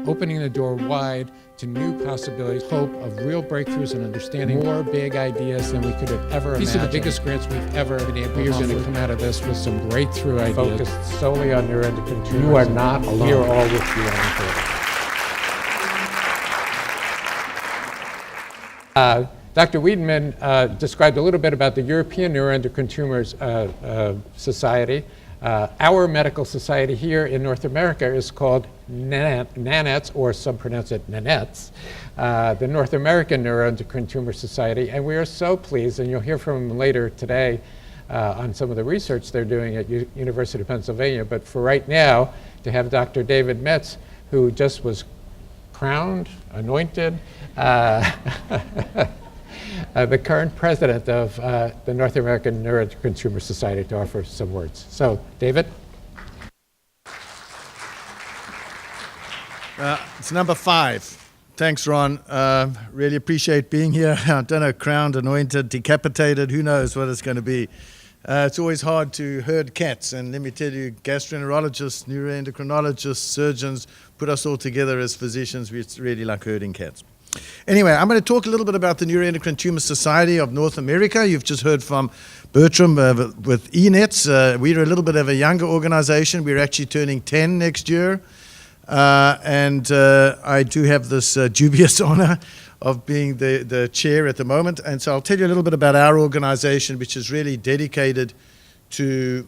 opening the door wide to new possibilities, hope of real breakthroughs and understanding more big ideas than we could have ever imagined. These are the biggest grants we've ever been able to offer. We're going to come out of this with some breakthrough ideas. Focused solely on neuroendocrine tumors. You are not alone. We are all with you on this. Dr. Wiedenmann described a little bit about the European Neuroendocrine Tumors Society. Our medical society here in North America is called NANETS, or some pronounce it NANETS, the North American Neuroendocrine Tumor Society, and we are so pleased, and you'll hear from them later today on some of the research they're doing at University of Pennsylvania, but for right now, to have Dr. David Metz, who just was crowned, anointed, the current president of the North American Neuroendocrine Tumor Society, to offer some words. So, David? It's number 5. Thanks, Ron. Really appreciate being here. I don't know, crowned, anointed, decapitated, who knows what it's going to be. It's always hard to herd cats, and let me tell you, gastroenterologists, neuroendocrinologists, surgeons, put us all together as physicians. It's really like herding cats. Anyway, I'm going to talk a little bit about the Neuroendocrine Tumor Society of North America. You've just heard from Bertram with ENETS. We're a little bit of a younger organization. We're actually turning 10 next year. And I do have this dubious honor of being the chair at the moment. And so I'll tell you a little bit about our organization, which is really dedicated to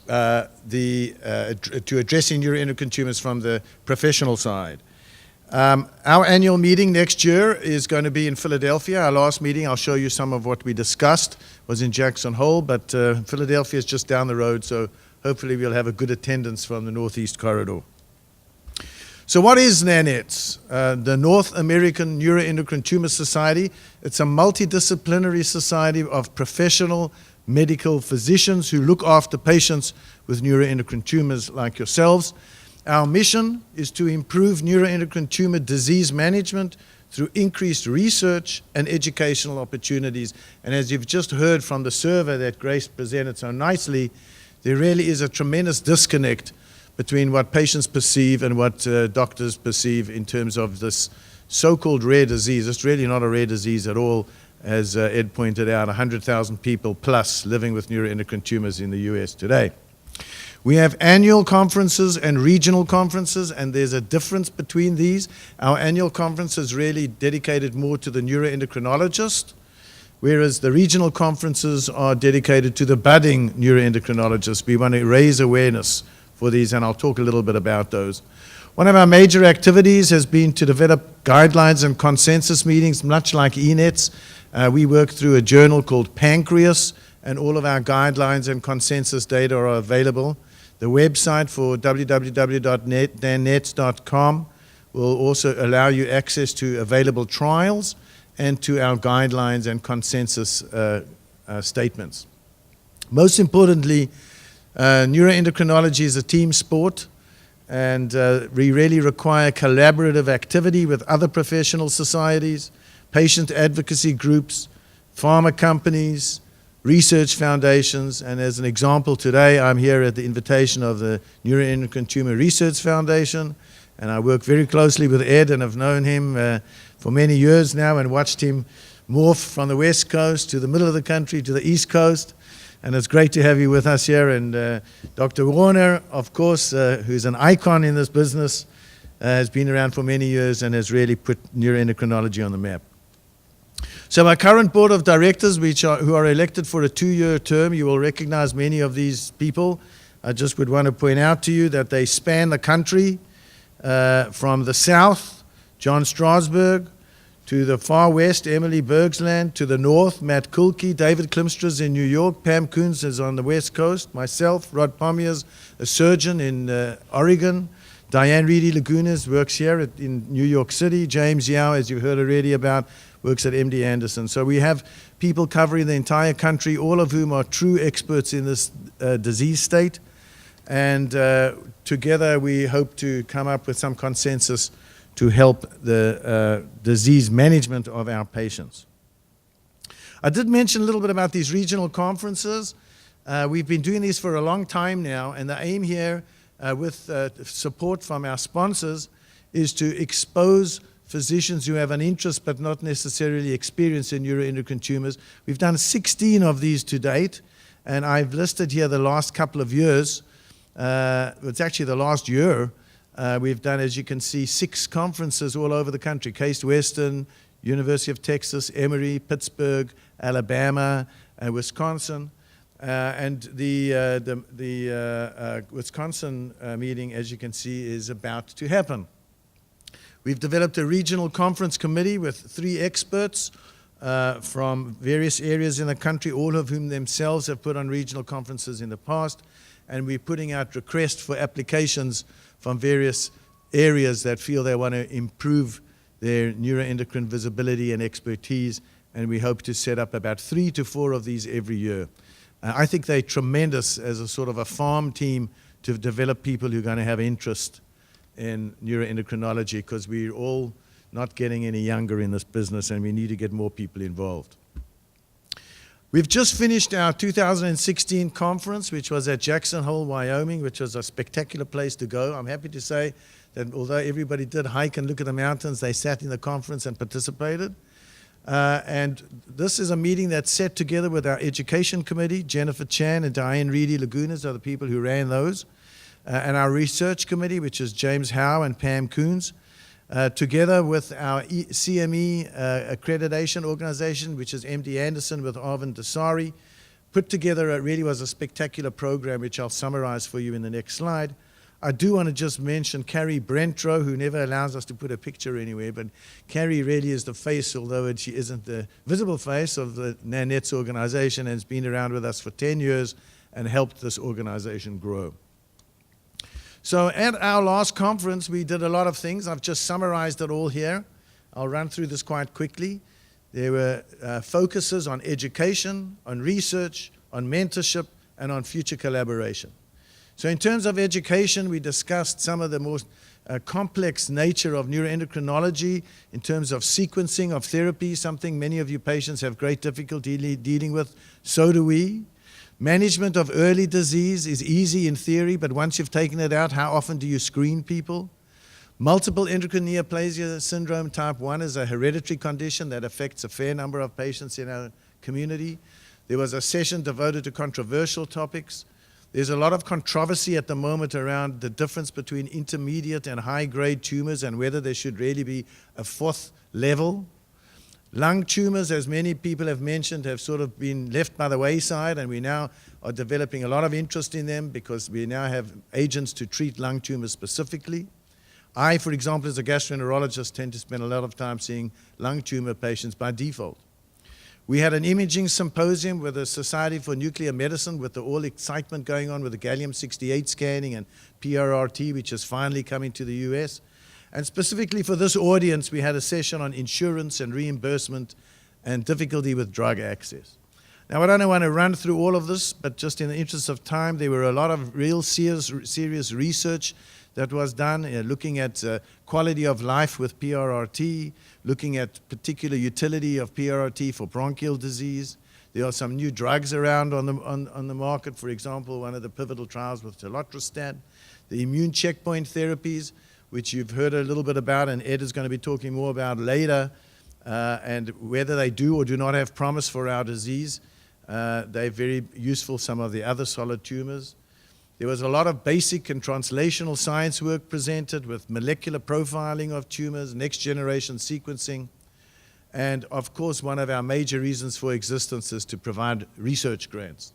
addressing neuroendocrine tumors from the professional side. Our annual meeting next year is going to be in Philadelphia. Our last meeting, I'll show you some of what we discussed, was in Jackson Hole, but Philadelphia is just down the road, so hopefully we'll have a good attendance from the Northeast Corridor. So what is NANETS? The North American Neuroendocrine Tumor Society. It's a multidisciplinary society of professional medical physicians who look after patients with neuroendocrine tumors like yourselves. Our mission is to improve neuroendocrine tumor disease management through increased research and educational opportunities. And as you've just heard from the survey that Grace presented so nicely, there really is a tremendous disconnect between what patients perceive and what doctors perceive in terms of this so-called rare disease. It's really not a rare disease at all, as Ed pointed out, 100,000 people plus living with neuroendocrine tumors in the US today. We have annual conferences and regional conferences, and there's a difference between these. Our annual conference is really dedicated more to the neuroendocrinologist, whereas the regional conferences are dedicated to the budding neuroendocrinologist. We want to raise awareness for these, and I'll talk a little bit about those. One of our major activities has been to develop guidelines and consensus meetings, much like ENETS. We work through a journal called Pancreas, and all of our guidelines and consensus data are available. The website for www.nanets.com will also allow you access to available trials and to our guidelines and consensus statements. Most importantly, neuroendocrinology is a team sport, and we really require collaborative activity with other professional societies, patient advocacy groups, pharma companies, research foundations, and as an example today, I'm here at the invitation of the Neuroendocrine Tumor Research Foundation, and I work very closely with Ed and have known him for many years now and watched him morph from the West Coast to the middle of the country to the East Coast, and it's great to have you with us here. And Dr. Warner, of course, who's an icon in this business, has been around for many years and has really put neuroendocrinology on the map. So our current board of directors, who are elected for a 2-year term, you will recognize many of these people. I just would want to point out to you that they span the country from the south, John Strasberg, to the far west, Emily Bergsland, to the north, Matt Kulke, David Klimstra's in New York, Pam Koons is on the west coast, myself, Rod Pomier's a surgeon in Oregon, Diane Reedy Lagunas works here in New York City, James Yao, as you've heard already about, works at MD Anderson. So we have people covering the entire country, all of whom are true experts in this disease state. And together we hope to come up with some consensus to help the disease management of our patients. I did mention a little bit about these regional conferences. We've been doing these for a long time now, and the aim here with support from our sponsors is to expose physicians who have an interest but not necessarily experience in neuroendocrine tumors. We've done 16 of these to date, and I've listed here the last couple of years. It's actually the last year. We've done, as you can see, 6 conferences all over the country: Case Western, University of Texas, Emory, Pittsburgh, Alabama, Wisconsin. And the Wisconsin meeting, as you can see, is about to happen. We've developed a regional conference committee with 3 experts from various areas in the country, all of whom themselves have put on regional conferences in the past. And we're putting out requests for applications from various areas that feel they want to improve their neuroendocrine visibility and expertise. And we hope to set up about 3 to 4 of these every year. I think they're tremendous as a sort of a farm team to develop people who are going to have interest in neuroendocrinology, because we're all not getting any younger in this business and we need to get more people involved. We've just finished our 2016 conference, which was at Jackson Hole, Wyoming, which was a spectacular place to go. I'm happy to say that although everybody did hike and look at the mountains, they sat in the conference and participated. And this is a meeting that's set together with our education committee. Jennifer Chan and Diane Reedy Lagunas are the people who ran those. And our research committee, which is James Howe and Pam Coons, together with our CME accreditation organization, which is MD Anderson with Arvind Dasari, put together, it really was a spectacular program, which I'll summarize for you in the next slide. I do want to just mention Carrie Brentro, who never allows us to put a picture anywhere, but Carrie really is the face, although she isn't the visible face of the NANETS organization, and has been around with us for 10 years and helped this organization grow. So at our last conference, we did a lot of things. I've just summarized it all here. I'll run through this quite quickly. There were focuses on education, on research, on mentorship, and on future collaboration. So in terms of education, we discussed some of the most complex nature of neuroendocrinology in terms of sequencing of therapy, something many of you patients have great difficulty dealing with. So do we. Management of early disease is easy in theory, but once you've taken it out, how often do you screen people? Multiple endocrine neoplasia syndrome type 1 is a hereditary condition that affects a fair number of patients in our community. There was a session devoted to controversial topics. There's a lot of controversy at the moment around the difference between intermediate and high-grade tumors and whether there should really be a 4th level. Lung tumors, as many people have mentioned, have sort of been left by the wayside, and we now are developing a lot of interest in them because we now have agents to treat lung tumors specifically. I, for example, as a gastroenterologist, tend to spend a lot of time seeing lung tumor patients by default. We had an imaging symposium with the Society for Nuclear Medicine, with all excitement going on with the gallium-68 scanning and PRRT, which is finally coming to the US. And specifically for this audience, we had a session on insurance and reimbursement and difficulty with drug access. Now, I don't want to run through all of this, but just in the interest of time, there were a lot of real serious research that was done, looking at quality of life with PRRT, looking at particular utility of PRRT for bronchial disease. There are some new drugs around on the market. For example, one of the pivotal trials with telotrestat, the immune checkpoint therapies, which you've heard a little bit about, and Ed is going to be talking more about later, and whether they do or do not have promise for our disease. They're very useful, some of the other solid tumors. There was a lot of basic and translational science work presented with molecular profiling of tumors, next generation sequencing, and of course one of our major reasons for existence is to provide research grants.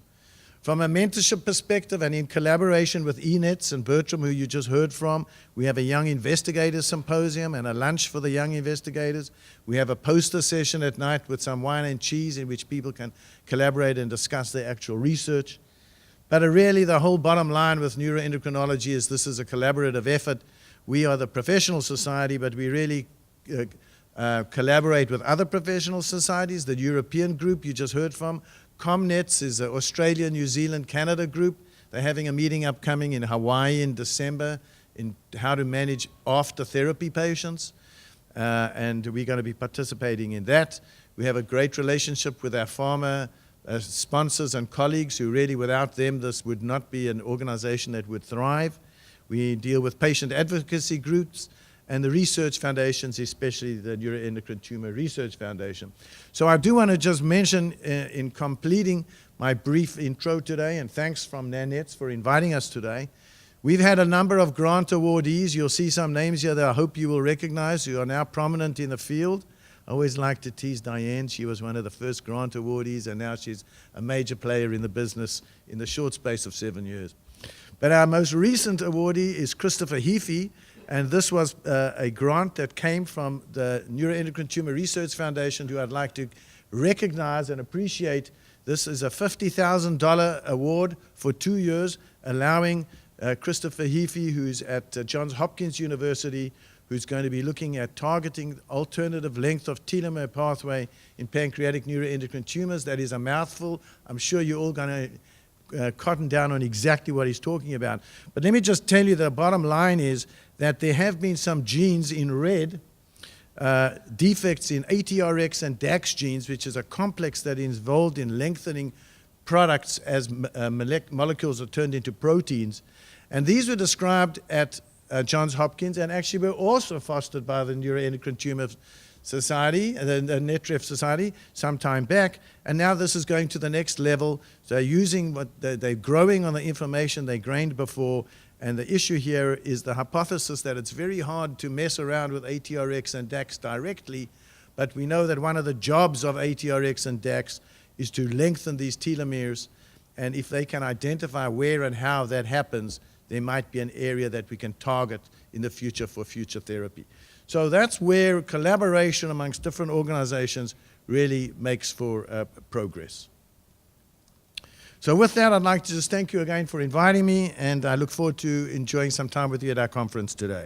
From a mentorship perspective and in collaboration with ENETS and Bertram, who you just heard from, we have a Young Investigators Symposium and a lunch for the young investigators. We have a poster session at night with some wine and cheese in which people can collaborate and discuss their actual research. But really the whole bottom line with neuroendocrinology is this is a collaborative effort. We are the professional society, but we really collaborate with other professional societies. The European group you just heard from, ComNets is an Australia, New Zealand, Canada group. They're having a meeting upcoming in Hawaii in December in how to manage after therapy patients. And we're going to be participating in that. We have a great relationship with our pharma sponsors and colleagues who really, without them, this would not be an organization that would thrive. We deal with patient advocacy groups and the research foundations, especially the Neuroendocrine Tumor Research Foundation. So I do want to just mention in completing my brief intro today, and thanks from NANETS for inviting us today. We've had a number of grant awardees. You'll see some names here that I hope you will recognize who are now prominent in the field. I always like to tease Diane. She was one of the first grant awardees, and now she's a major player in the business in the short space of 7 years. But our most recent awardee is Christopher Heafy, and this was a grant that came from the Neuroendocrine Tumor Research Foundation, who I'd like to recognize and appreciate. This is a $50,000 award for 2 years, allowing Christopher Heafy, who's at Johns Hopkins University, who's going to be looking at targeting alternative length of telomere pathway in pancreatic neuroendocrine tumors. That is a mouthful. I'm sure you're all going to cotton down on exactly what he's talking about. But let me just tell you the bottom line is that there have been some genes in red, defects in ATRX and DAX genes, which is a complex that is involved in lengthening products as molecules are turned into proteins. And these were described at Johns Hopkins and actually were also fostered by the Neuroendocrine Tumor Society, the NETRF Society, some time back, and now this is going to the next level. So using what they're growing on the information they gained before, and the issue here is the hypothesis that it's very hard to mess around with ATRX and DAX directly, but we know that one of the jobs of ATRX and DAX is to lengthen these telomeres, and if they can identify where and how that happens, there might be an area that we can target in the future for future therapy. So that's where collaboration amongst different organizations really makes for progress. So with that, I'd like to just thank you again for inviting me, and I look forward to enjoying some time with you at our conference today.